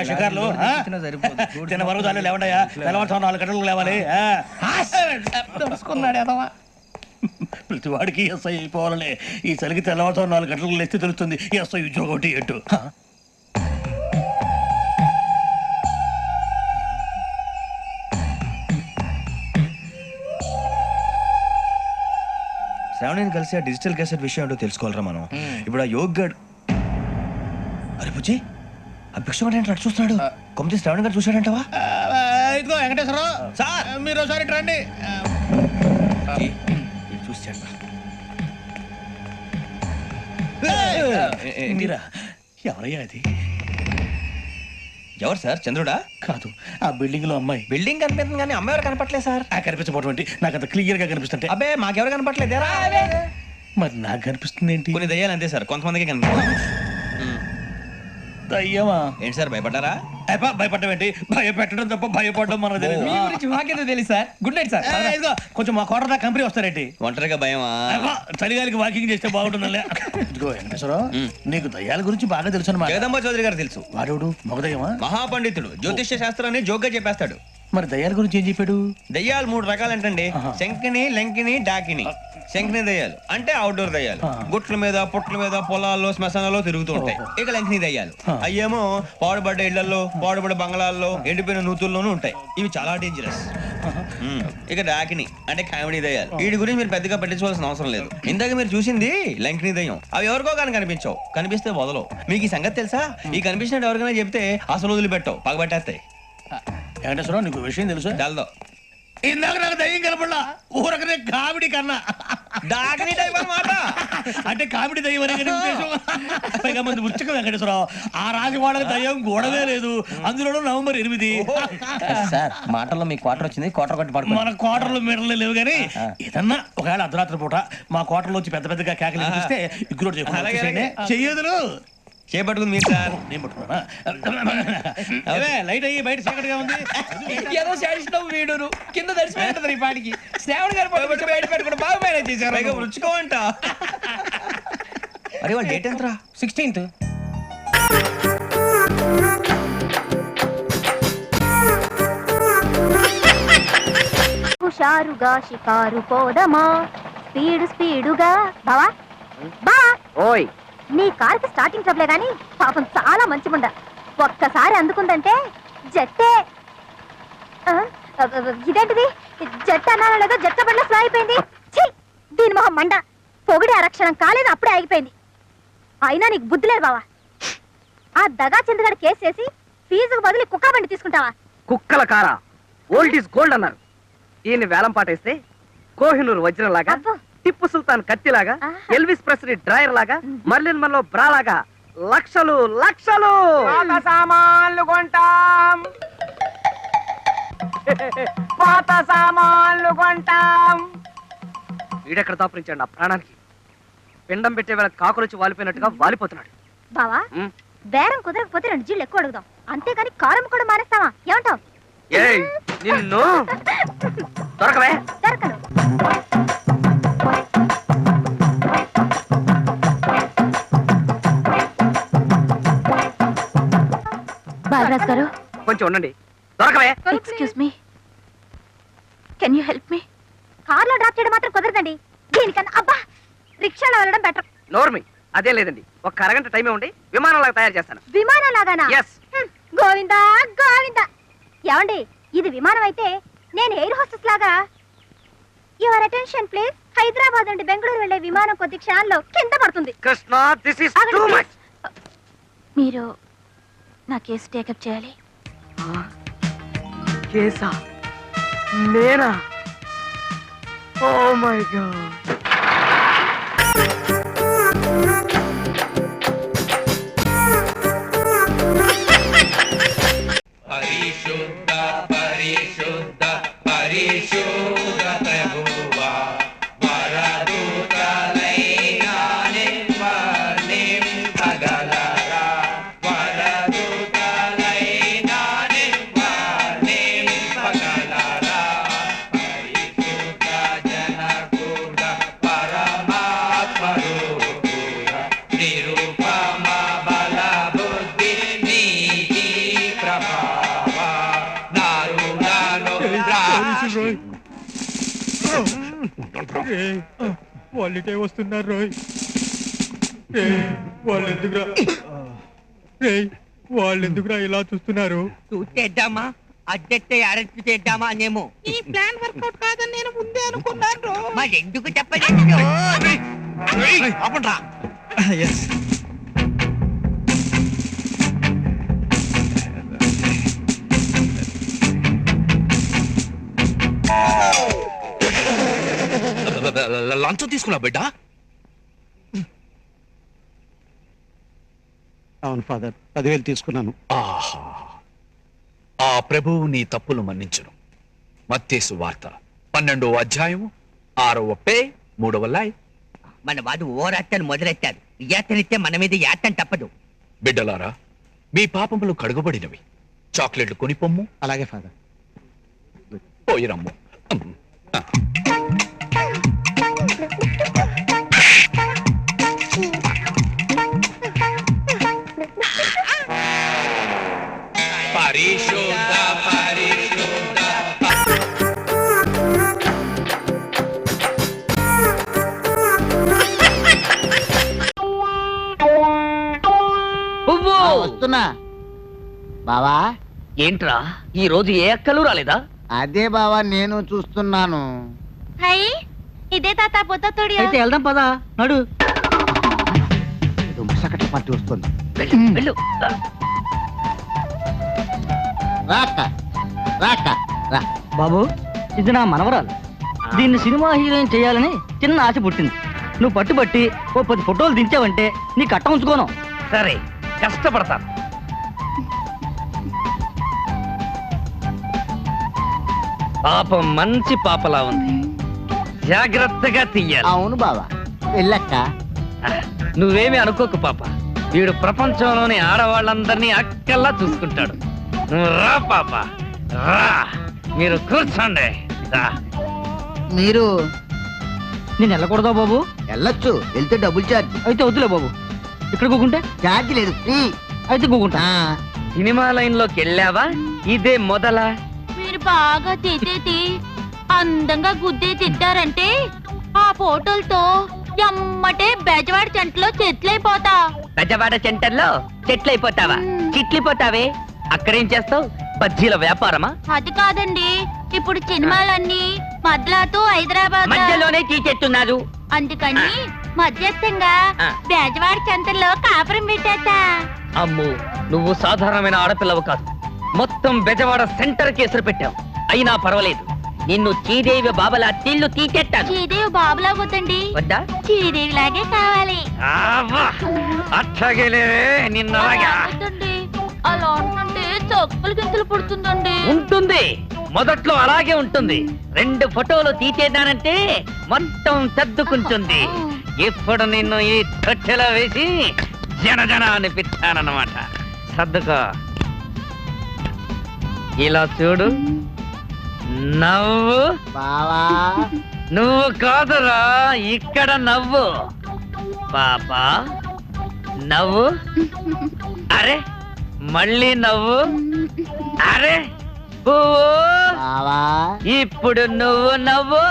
షికార్లు తిన్న వరకు చాలు లేవండాయా తెల్లవారుతో 4 గంటలకు లేవాలి తెలుసుకున్నాడు ఎదవా ప్రతి వాడికి ఎస్ఐ అయిపోవాలనే ఈ చలికి తెల్లవారుతో 4 గంటలకు లేస్తే తెలుస్తుంది ఎస్ఐ ఉద్యోగం ఒకటి ఎటు శ్రావణిని కలిసి ఆ డిజిటల్ క్యాసెట్ విషయం ఏంటో తెలుసుకోవాలరా మనం. ఇప్పుడు ఆ యోగ్ గడ్ అరే పుచ్చి ఆ భిక్షం అంటే అటు చూస్తున్నాడు. కొమ్మతి శ్రావణి గారు చూశాడంటవా? ఇదిగో వెంకటేశ్వరరావు సార్ మీరు ఒకసారి రండి. చూసాడు మీరా? ఎవరయ్యా అది? ఎవరు సార్? చంద్రుడా? కాదు, ఆ బిల్డింగ్ లో అమ్మాయి. బిల్డింగ్ కనిపిస్తుంది కానీ అమ్మాయి ఎవరు కనపట్లేదు సార్. కనిపించబోటువంటి నాకు అంత క్లియర్ గా కనిపిస్తుంటే. అబ్బే మాకెవరు కనపట్లేదు. మరి నాకు కనిపిస్తుంది ఏంటి? కొన్ని దయ్యాలు అంతే సార్, కొంతమందికి కనిపిస్తుంది. దయ్యమా? ఏంటి సార్ భయపడ్డారా? భయపడడం ఏంటి? భయపెట్టడం తప్ప భయపడడం మనకు తెలియదు. మాకేదో తెలియదు సార్. Good night sir. కొంచెం మా కోట దాకా కంపెనీ వస్తారేంటి? ఒంటరిగా భయమా? చలిగాలికి వాకింగ్ చేస్తే బాగుంటుందిలే. ఇదిగో వెంకటేశ్వరరావు, నీకు దయ్యాల గురించి బాగా తెలుసు అన్నమాట. జగదంబ చౌదరి గారు తెలుసు. వాడేవుడు? మగదయ్యమా? మహాపండితుడు, జ్యోతిష్య శాస్త్రాన్ని జోగ్గా చెప్పేస్తాడు. మరి దయ్యాల గురించి ఏం చెప్పాడు? దయ్యాలు 3 రకాలంటండి. శంకిని, లంకిని, డాకిని. శంకిని దయ్యాలు అంటే అవుట్డోర్ దయ్యాలు, గుట్ల మీద పుట్ల మీద పొలాల్లో శ్మశానాల్లో తిరుగుతూ ఉంటాయి. ఇక లంకిని దయ్యాలు అయ్యేమో పాడుబడ్డ ఇళ్లలో, పాడుబడ్డ బంగ్లాల్లో, ఎండిపోయిన నూతుల్లోనూ ఉంటాయి. ఇవి చాలా డేంజరస్. ఇక డాకిని అంటే కామెడీ దయ్యాలు. వీటి గురించి మీరు పెద్దగా పట్టించుకోవాల్సిన అవసరం లేదు. ఇందాక మీరు చూసింది లంకిని దయ్యం. అవి ఎవరికో కానీ కనిపించవు, కనిపిస్తే వదలవు. మీకు ఈ సంగతి తెలుసా? ఈ కనిపించినట్టు ఎవరికైనా చెప్తే అసలు వదిలిపెట్టవు, పగబట్టేస్తాయి. వెంకటేశ్వరరావు, నీకు విషయం తెలుసు? తెలదో. ఇందాక నాకు దయ్యం కనపడలా, ఊరకనే కామెడీ కన్నా డాకిని టైప్ అన్నమాట. అంటే కామెడీ దయ్యం అనే పైగా మంది ఉచ్చక వెంకటేశ్వరరావు. ఆ రాజు వాళ్ళకి దయ్యం గోడవే లేదు, అందులో నవంబర్ 8. సార్ మాటల్లో మీ క్వార్టర్ వచ్చింది, క్వార్టర్ కొట్టి పడుతుంది. మన క్వార్టర్లు మీటర్లు లేవు కానీ ఏదన్నా ఒకవేళ అర్ధరాత్రి పూట మా క్వార్టర్లో వచ్చి పెద్ద పెద్దగా కేకలు ఇస్తే ఇగ్గురు చెయ్యదులు చేపట్టుకుంది మీరు సార్. నేను పట్టుకున్నా. లైట్ అయ్యి బయట చీకటిగా ఉంది. ఏదో శాడిస్తావు వీడును కింద దర్శనం ఈ పాటికి. శ్రావణ్ గారు బయట పెట్టుకుంటే బాగా మేనేజ్ చేశారు. రుచుకోవంట. అరే వాళ్ళ డేట్ ఎంతరా? 16th. హుషారుగా షికారు పోదమా, స్పీడుగా. బావా బా. ఓయ్, నీ కార్కి స్టార్టింగ్ ట్రబులే గానీ పాపం చాలా మంచిగుండ. ఒక్కసారి అందుకుందంటే జట్టే. ఇదేంటిది? జట్టు అన్నానో లేదో జట్ట బండ్లో స్లో అయిపోయింది. దీని మొహం మండ. పొగిడి అరక్షణం కాలేదు, అప్పుడే ఆగిపోయింది. అయినా నీకు బుద్ధి లేదు బావా. ఆ దగా చంద్రగడ కేసు చేసి ఫీజుకు బదులు కుక్క బండి తీసుకుంటావా? కుక్కల కారా, ఓల్డ్ ఈజ్ గోల్డ్ అన్నారు. ఈయన వేలం పాటేస్తే కోహినూరు వజ్రం లాగా, Tipu Sultan కత్తిలాగా, Elvis Presley dryer లాగా, మర్లిన్ మన్లో బ్రా లాగా లక్షలు లక్షలు సామాన్లు కొంటాం, పాత సామాన్లు కొంటాం. వీడెక్కడ దాపురించాడు నా ప్రాణానికి? పిండం పెట్టే వేళ కాకులొచ్చి వాలిపోయినట్టుగా వాలిపోతున్నాడు. బావా, బేరం కుదరకపోతే 2 జిల్లు ఎక్కువ అడుగుదాం, అంతేగాని కారం కూడా మానేస్తావా? ఏమంటావు? నిన్ను దొరకవే. దొరకను. బాలరాజ్ గారు, కొంచెం ఉండండి. దొరకవే. Excuse me, can you help me? కార్లో డ్రాప్ చేయడం మాత్రం కుదరదండి. దీనికన్నా అబ్బా రిక్షాలో వెళ్ళడం బెటర్. నోర్మి, అదే లేదండి. ఒక అరగంట టైమే ఉండి విమానంలాగా తయారు చేస్తాను. విమానం లాగానా? గోవిందా గోవిందా. ఏమండి, ఇది విమానం అయితే నేను ఎయిర్ హోస్టెస్ లాగా. Your attention please. హైదరాబాద్ నుండి బెంగళూరు వెళ్లే విమానం కొద్ది క్షణాల్లో కింద పడుతుంది. Krishna, this is too much. మీరు నా కేసు టేకప్ చేయాలి. కేసా? నేనా? Oh my god. పరిశుద్ధ పరిశుద్ధ పరిశుద్ధ ప్రభువా, వరదూతలైనా నింపగలరా, వరదూతలైనా నింపగలరా, పరిశుద్ధ జనకుడ వాళ్ళిటే వస్తున్నారు రోయ్. వాళ్ళెందుకురా ఇలా చూస్తున్నారు? చూసేద్దామా అడ్జెక్ట్ అరెస్ట్ చేద్దామా అనేమో. ఈ ప్లాన్ వర్కౌట్ కాదని నేను ముందే అనుకున్నాను. మరి ఎందుకు చెప్పలేదు? లంచం తీసుకున్నా బిడ్డ. అవును ఫాదర్, 10,000 తీసుకున్నాను. ఆహా, ఆ ప్రభువు నీ తప్పులు మన్నించును. మత్తేసు వార్త 12వ అధ్యాయం 6వ పే 3వ లై. మన వాడు ఓరాటను మొదలెట్టాడు. యాతనిస్తే మన మీద యాతం తప్పదు. బిడ్డలారా, మీ పాపములు కడుగబడినవి. చాక్లెట్లు కొనిపొమ్ము. అలాగే ఫాదర్. పోయిరమ్ము. పరిశుద్ధ పరిశుద్ధ వస్తున్నా బావా. ఏంట్రా ఈ రోజు ఏ అక్కలు రాలేదా? అదే బావా నేను చూస్తున్నాను. హై ఇదే తాత పొద్దుతోడి వెళ్దాం పదా నడు. మసకట పట్టి వస్తుంది. వెళ్ళు. రాక రాక రా. బాబు, ఇది నా మనవరాలు. దీన్ని సినిమా హీరోయిన్ చేయాలని చిన్న ఆశ పుట్టింది. నువ్వు పట్టుబట్టి ఓ 10 ఫోటోలు దించావంటే నీ కట్ట ఉంచుకోను. సరే, కష్టపడతాను. పాపం మంచి పాపలా ఉంది. జాగ్రత్తగా తీయాలి. అవును బావా, వెళ్ళక్క. నువ్వేమి అనుకోకు పాప. వీడు ప్రపంచంలోని ఆడవాళ్ళందరినీ అక్కల్లా చూసుకుంటాడు. నువ్వు రా పాప, రా. మీరు కూర్చోండి. రా. మీరు నేను వెళ్ళకూడదా బాబు? వెళ్ళొచ్చు, వెళ్తే డబుల్ ఛార్జ్. అయితే వద్దులే బాబు. ఇక్కడ కూకుంటే ఛార్జ్ లేదు, ఫ్రీ. అయితే కూకుంటా. సినిమా లైన్ లోకి వెళ్ళావా? ఇదే మొదలా? మీరు బాగా తిట్టేది అందంగా గుద్దే తిట్టారంటే ఆ ఫోటోలతో ఎమ్మటే బెజవాడ చెంటలో చెట్లైపోతా. బెజవాడ సెంటర్లో చెట్లయిపోతావా? చిట్లిపోతావే. అక్కడేం చేస్తావు? బజ్జీల వ్యాపారమా? అది కాదండి, ఇప్పుడు సినిమాలన్నీ మద్లాతో హైదరాబాద్ మధ్యలోనే తీసేస్తున్నారు. అందుకని మధ్యస్థంగా ఆ. బెజవాడ చెంతల్లో కాపురం పెట్టేస్తా. అమ్ము, నువ్వు సాధారణమైన ఆడపిల్లవు కాదు. మొత్తం బెజవాడ సెంటర్ కేసులు పెట్టావు. అయినా పర్వాలేదు, నిన్ను శ్రీదేవి బాబలా తిల్లు తీసేస్తాను. శ్రీదేవి బాబులా వద్దండి, వద్దా? శ్రీదేవి లాగే కావాలి. అట్లాగే నిన్న అలా వద్దండి, అలా ఉంటుంటే చొక్కలు గింతలు పుడుతుందండి. ఉంటుంది, మొదట్లో అలాగే ఉంటుంది. 2 ఫోటోలు తీసేదానంటే మొత్తం సర్దుకుంటుంది. ఇప్పుడు నిన్ను ఈ తొట్టెలో వేసి జన అనిపిస్తానన్నమాట. సర్దుకో. ఇలా చూడు, నవ్వు. బావా నువ్వు కాదురా, ఇక్కడ నవ్వు. పాపా నవ్వు. అరే మళ్ళీ నవ్వు. అరే పువ్వు. బావా ఇప్పుడు నువ్వు నవ్వు.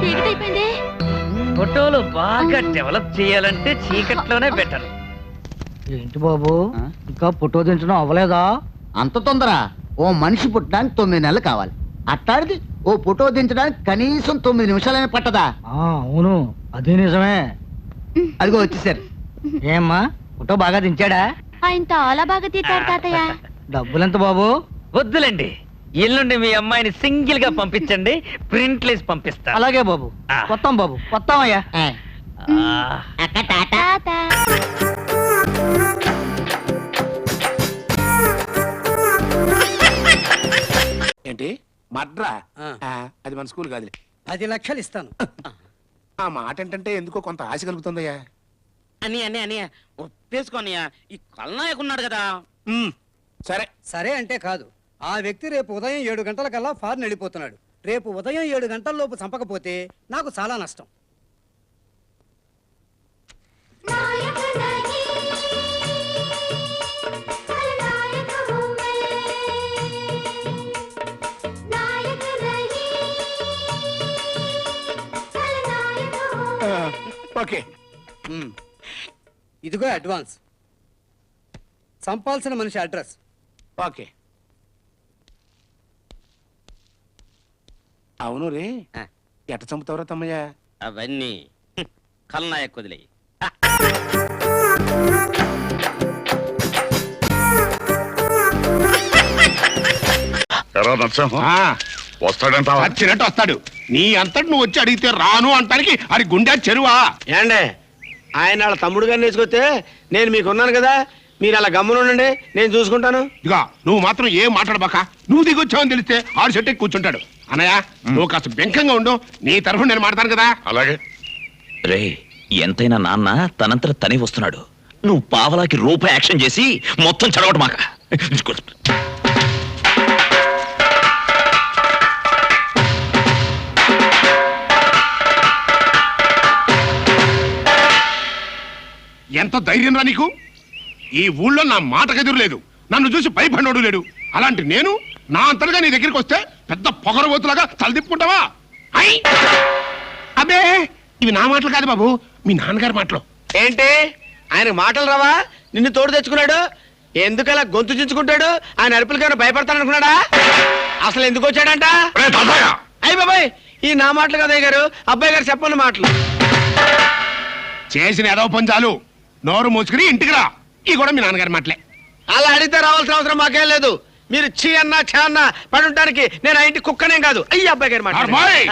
చీకటైపోయింది. ఫోటోలు బాగా డెవలప్ చేయాలంటే చీకట్లోనే బెటర్. ఏంటి బాబు, ఇంకా ఫోటో దించడం అవ్వలేదా? అంత తొందర? ఓ మనిషి పుట్టడానికి 9 నెలలు కావాలి. అట్లాంటిది ఓ ఫోటో దించడానికి కనీసం 9 నిమిషాలనే పట్టదా? అవును, అదే నిజమే. అదిగో వచ్చేసారు. ఏమ్మా, ఫోటో బాగా దించాడా? ఆయన చాలా బాగా తీతాడు తాతయ్య. డబ్బులెంత బాబు? వద్దులండి, ఎల్లుండి మీ అమ్మాయిని సింగిల్ గా పంపించండి, ప్రింట్లేసి పంపిస్తా. అలాగే బాబు. వస్తాం బాబు, వస్తామయ్యా. అక్క టాటా. తాత ఏంటి మడ్రా? అది మన స్కూల్ కాదులే. 10 లక్షలు ఇస్తాను. ఆ మాట ఏంటంటే ఎందుకో కొంత ఆశ కలుగుతుందయ్యా. అని ఒప్పేసుకోనయ్యా, ఈ కల్నాయకున్నాడు కదా. సరే సరే అంటే కాదు. ఆ వ్యక్తి రేపు ఉదయం 7 గంటలకల్లా ఫారెన్ వెళ్ళిపోతున్నాడు. రేపు ఉదయం 7 గంటల లోపు చంపకపోతే నాకు చాలా నష్టం. ఓకే. ఇదిగో అడ్వాన్స్. చంపాల్సిన మనిషి అడ్రస్. ఓకే. అవును రే, ఎట్ట చంపుతావురా తమ్మయ్య? అవన్నీ కల్నాయకు వదిలే. వస్తాడంట. వచ్చినట్టు వస్తాడు. నీ అంతటి నువ్వు వచ్చి అడిగితే రాను అంటానికి అది గుండె చెరువా? ఏండే ఆయన వాళ్ళ తమ్ముడు గారిని వేసుకొస్తే నేను మీకున్నాను కదా, మీరు అలా గమ్మునుండండి, నేను చూసుకుంటాను. ఇదిగా నువ్వు మాత్రం ఏం మాట్లాడబాక. నువ్వు దిగొచ్చావని తెలిస్తే ఆడు చెట్టు కూర్చుంటాడు. అన్నయ్య నువ్వు కాస్త బెంకంగా ఉండు, నీ తరఫున నేను మాడతాను కదా. అలాగే రే, ఎంతైనా నాన్న తనంతట తనే వస్తున్నాడు. నువ్వు పావలాకి రూపాయి యాక్షన్ చేసి మొత్తం చెడగొట్టు మాక. ఎంత ధైర్యం రా నీకు? ఈ ఊళ్ళో నా మాట గదురు లేదు, నన్ను చూసి భయపడినోడు లేడు. అలాంటి నేను నా అంతలుగా నీ దగ్గరికి వస్తే పెద్ద పొగరబోతులాగా తలదిప్పుకుంటావా? అబ్బే, ఇవి నా మాటలు కాదు బాబు, మీ నాన్నగారి మాటలు. ఏంటి ఆయన మాటలు రావా? నిన్ను తోడు తెచ్చుకున్నాడు, ఎందుకలా గొంతు చించుకుంటాడు? ఆయన అరుపులకైనా భయపడతాననుకున్నాడా? అసలు ఎందుకు వచ్చాడంట? అయ్యి బాబాయ్, ఈ నా మాటలు కదా గారు, అబ్బాయి గారు చెప్పని మాటలు. చేసిన ఏదో పని చాలు, నోరు మూసుకుని ఇంటికి రా. ఈ కూడా మీ నాన్నగారి మాటలే. అలా అడిగితే రావాల్సిన అవసరం మాకేం లేదు. మీరు చీ అన్నా ఛా అన్నా పడి ఉండడానికి నేను ఆ ఇంటి కుక్కనేం కాదు. అయ్యి అబ్బాయి గారి మాట. అమ్మాయి,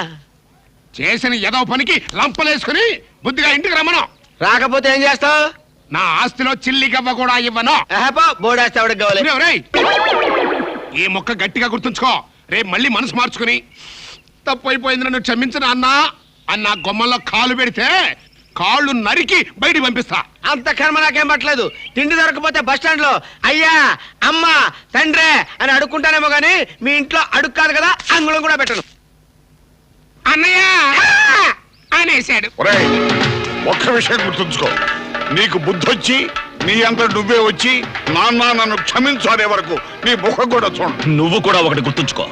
చేసిన ఏదో పనికి లంపలేసుకుని బుద్ధిగా ఇంటికి రమ్మను. రాకపోతే ఏం చేస్తావు? నా ఆస్తిలో చిల్లి గవ్వ కూడా ఇవ్వను. బోడేస్తే ఎవరికి కావాలి? ఒరేయ్, ఈ మొక్క గట్టిగా గుర్తుంచుకో. రేపు మళ్ళీ మనసు మార్చుకుని తప్పు అయిపోయింది నన్ను క్షమించిన అన్నా అన్న గొమ్మల్లో కాలు పెడితే కాళ్ళు నరికి బయటికి పంపిస్తా. అంత కర్మ నాకేం పట్టలేదు. తిండి దొరకపోతే బస్ స్టాండ్ లో అయ్యా అమ్మ తండ్రే అని అడుక్కుంటానేమో గానీ మీ ఇంట్లో అడుగు కాదు కదా, అంగుళం కూడా పెట్టను. అన్నయ్య అనేశాడు. ఒక్క విషయం గుర్తుంచుకో, నీకు బుద్ధొచ్చి నీ అంత నువ్వే వచ్చి నాన్న నన్ను క్షమించు అనే వరకు నీ ముఖం కూడా చూడు. నువ్వు కూడా ఒకటి గుర్తుంచుకో,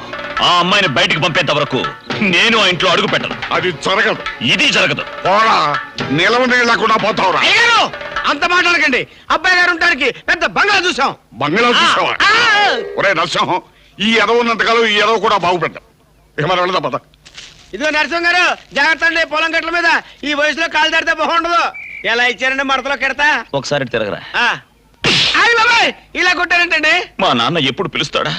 ఆ అమ్మాయిని బయటికి పంపేంత వరకు నేను ఆ ఇంట్లో అడుగు పెట్టను. అది జరగదు, ఇది జరగదు. పోరా, నిలవ నీళ్ళకుండా పోతావురా. అంత మాట్లాడకండి. అబ్బాయి గారు ఉండడానికి పెద్ద బంగ్లా చూసాం. బంగ్లా చూసావా? ఒరే నరసింహం, ఈ ఎదవ ఉన్నంతకాలం ఈ ఎదవ కూడా బాగుపడ్డా. ఏమన్నా వెళ్దా పద. ఇదిగో నరసింహ గారు, జాగ్రత్త అండి, పొలం గట్ల మీద ఈ వయసులో కాలు తడితే బాగుండదు. ఎలా ఇచ్చారండి మడతలో కెడతా? ఒకసారి తిరగరా. ఇలా కొట్టారంటండి. మా నాన్న ఎప్పుడు పిలుస్తాడా,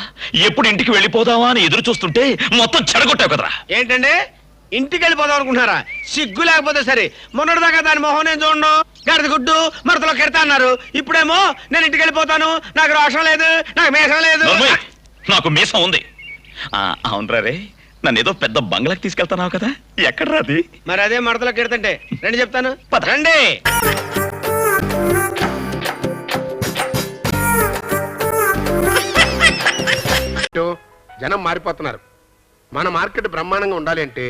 ఎప్పుడు ఇంటికి వెళ్ళిపోదావా అని ఎదురు చూస్తుంటే మొత్తం చెడగొట్టావు కదరా. ఏంటండి, ఇంటికి వెళ్ళిపోదాం అనుకుంటున్నారా? సిగ్గు లేకపోతే సరే. మొన్నటిదాకా దాని మొహం నేను చూడను, గడద గుడ్డు మడతలో కెడతా అన్నారు. ఇప్పుడేమో నేను ఇంటికి వెళ్ళిపోతాను, నాకు రోషం లేదు, నాకు మేషం లేదు. నాకు మీసం ఉంది. అవునరా రే, నన్ను ఏదో పెద్ద బంగ్లాకి తీసుకెళ్తానావు కదా, ఎక్కడ రాది? మరి అదే మడతలో కెడతంటే రండి చెప్తాను. రండి. జనం మారిపోతున్నారు. మన మార్కెట్ బ్రహ్మాండంగా ఉండాలి అంటే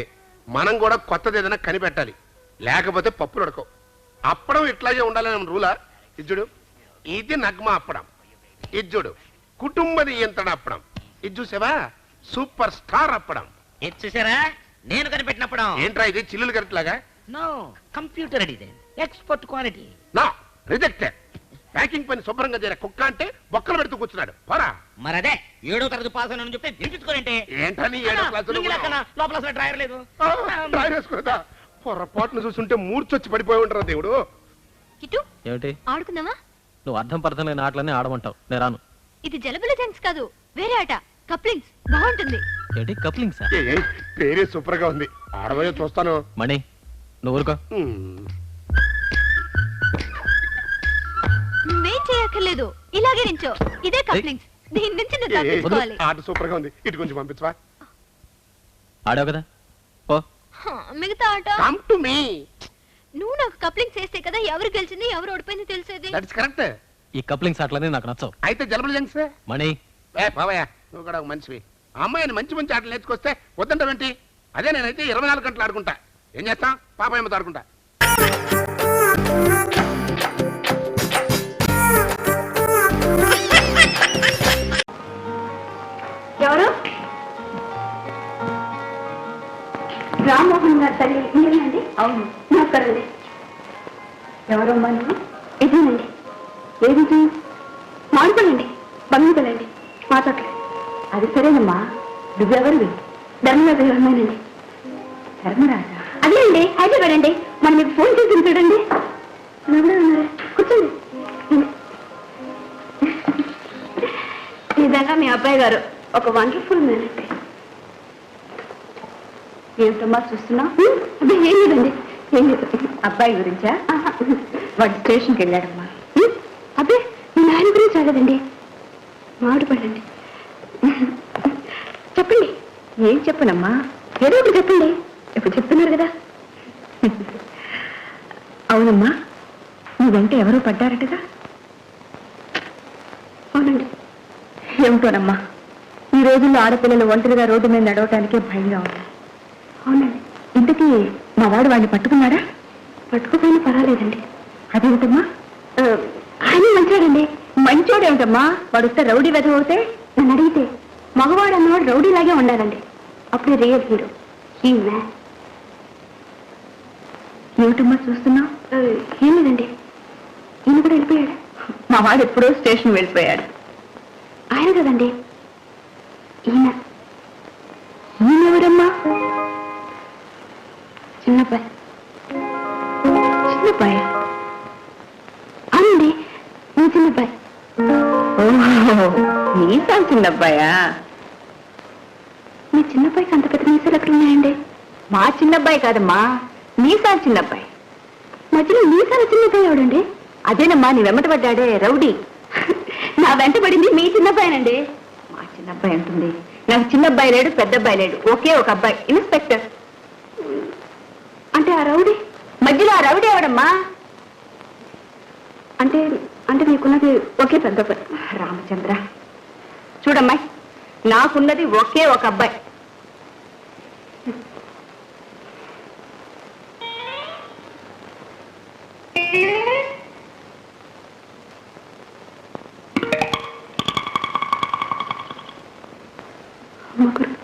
మనం కూడా కొత్తది ఏదైనా కనిపెట్టాలి, లేకపోతే పప్పులు ఉడకవు. అప్పడం ఇట్లాగే ఉండాలని రూలా? ఇజ్జుడు, ఇది నగ్మ అప్పడం. ఇజ్జుడు కుటుంబది ఎంతడ అప్పడం. ఇది చూసావా, సూపర్ స్టార్ అప్పడం. ఇది చూసారా, నేను కనిపెట్టినప్పుడు. ఏంట్రా ఇది, చిల్లులు కరెక్ట్లాగా? No, computer design, expert quality. నా రిజెక్టెడ్. ప్యాకింగ్ పని శుభ్రంగా చేర కుక్క అంటే బొక్కలు పెడుతూ కూర్చున్నాడు. పోరా. మరి అదే 7వ తరగతి పాస్ అని చెప్తే వినిపించుకోనంటే ఏంటని 7వ క్లాసులో లోపల డ్రైవర్ లేదు. డ్రైవర్ వేసుకున్నదా? పొరపాటును చూస్తుంటే మూర్చొచ్చి పడిపోయి ఉంటారా దేవుడు. కిట్టు, ఏమిటి ఆడుకుందామా? నువ్వు అర్థం పర్థం లేని ఆటలన్నీ ఆడమంటావు, నేను రాను. ఇది జలబుల జంక్స్ కాదు, వేరే ఆట. కప్లింగ్స్ బాగుంటుంది. ఏంటి కప్లింగ్స్? పేరే సూపర్ గా ఉంది. ఆడబోయే చూస్తాను. మణి నువ్వు ఊరుకో. నువ్వేం చేయక్కర్లేదు, ఇలాగే నించో. ఇదే కప్లింగ్స్. దీని నుంచి నువ్వు తప్పించుకోవాలి. ఆట సూపర్ గా ఉంది, ఇటు కొంచెం పంపించవా? ఆడావు కదా, పో. మిగతా ఆట కమ్ టు మీ. నువ్వు నాకు కప్లింగ్స్ చేస్తే కదా ఎవరు గెలిచింది ఎవరు ఓడిపోయింది తెలిసేది. That's correct. ఈ కప్లింగ్స్ ఆటలన్నీ నాకు నచ్చవు. అయితే జలబుల జంక్స్. మణి బావయ్య, నువ్వు కూడా ఒక మనిషివి. ఆ అమ్మాయిని మంచి మంచి ఆటలు నేర్చుకొస్తే వద్దంటావేంటి? అదే నేనైతే 24 గంటలు ఆడుకుంటా. ఏం చేస్తాం, పాపాయమ్మతో ఆడుకుంటా. ఎవరు రామ్మోహన్ గారి తల్లి మీరేనండి? అవును. నమస్కారండి. ఎవరమ్మా నువ్వు? ఇదేనండి. ఏది? మాడుకోండి, బంధువులండి, మాట్లాడలేదు. అది సరేనమ్మా, నువ్వెవరివి? ధర్మరాజు గారు అమ్మాయినండి. ధర్మరాజా? అదే అండి, హైదరాబాద్ అండి. మనం మీకు ఫోన్ చేసి చూడండి. ఎవరే ఉన్నారా? కూర్చోండి. నిజంగా మీ అబ్బాయి గారు ఒక వండర్ఫుల్ మ్యాన్ అండి. ఏమిటమ్మా చూస్తున్నా? అదే ఏం లేదండి, ఏం లేదు. అబ్బాయి గురించా? వాడు స్టేషన్కి వెళ్ళాడమ్మా. అబ్బే మీ నాయన గురించి రాలేదండి, మాడుపడండి. చెప్పండి. ఏం చెప్పనమ్మా? ఏదో ఒకటి చెప్పండి. ఇప్పుడు చెప్తున్నారు కదా. అవునమ్మా, నువ్వంటే ఎవరో పడ్డారటగా? అవునండి. ఏమిటోనమ్మా, ఈ రోజుల్లో ఆడపిల్లలు ఒంటరిగా రోడ్డు మీద నడవటానికే భయంగా ఉంది. అవునండి. ఇంతకీ మా వాడు వాడిని పట్టుకున్నాడా? పట్టుకుపోయినా పర్వాలేదండి. అదేమిటమ్మా? ఆయన మంచోడండి. మంచోడేమిటమ్మా, వాడు వస్తే రౌడీ వెధ అవుతే నన్ను అడిగితే మగవాడు అన్నవాడు రౌడీలాగే ఉండాలండి, అప్పుడే రియల్ హీరో. ఏమిటమ్మా చూస్తున్నా? ఏం లేదండి. ఈయన కూడా వెళ్ళిపోయాడు. మా వాడు ఎప్పుడో స్టేషన్ వెళ్ళిపోయాడు. ఆయన కదండి ఈయన. ఈయనెవరమ్మా? చిన్నబ్బాయి. చిన్నబ్బాయ? అవునండి, నీ చిన్నబ్బాయి. ఓహో, నీసా చిన్నబ్బాయా? మీ చిన్నబ్బాయికి అంత పెద్ద మీసాలు ఎక్కడ ఉన్నాయండి? మా చిన్నబ్బాయి కాదమ్మా, మీసా చిన్నబ్బాయి. మధ్యలో మీసాల చిన్నబ్బాయి ఎవడండి? అదేనమ్మా నీ వెంట పడ్డాడే రౌడీ. నా వెంట పడింది మీ చిన్నబ్బాయినండి. మా చిన్నబ్బాయి అంటుంది. నాకు చిన్నబ్బాయి లేడు, పెద్దబ్బాయి లేడు, ఒకే ఒక అబ్బాయి, ఇన్స్పెక్టర్. అంటే ఆ రౌడీ మధ్యలో ఆ రౌడీ ఎవడమ్మా? అంటే అంటే నీకున్నది ఒకే పెద్ద అబ్బాయి. రామచంద్ర, చూడమ్మాయి, నాకున్నది ఒకే ఒక అబ్బాయి. ముగ్గురు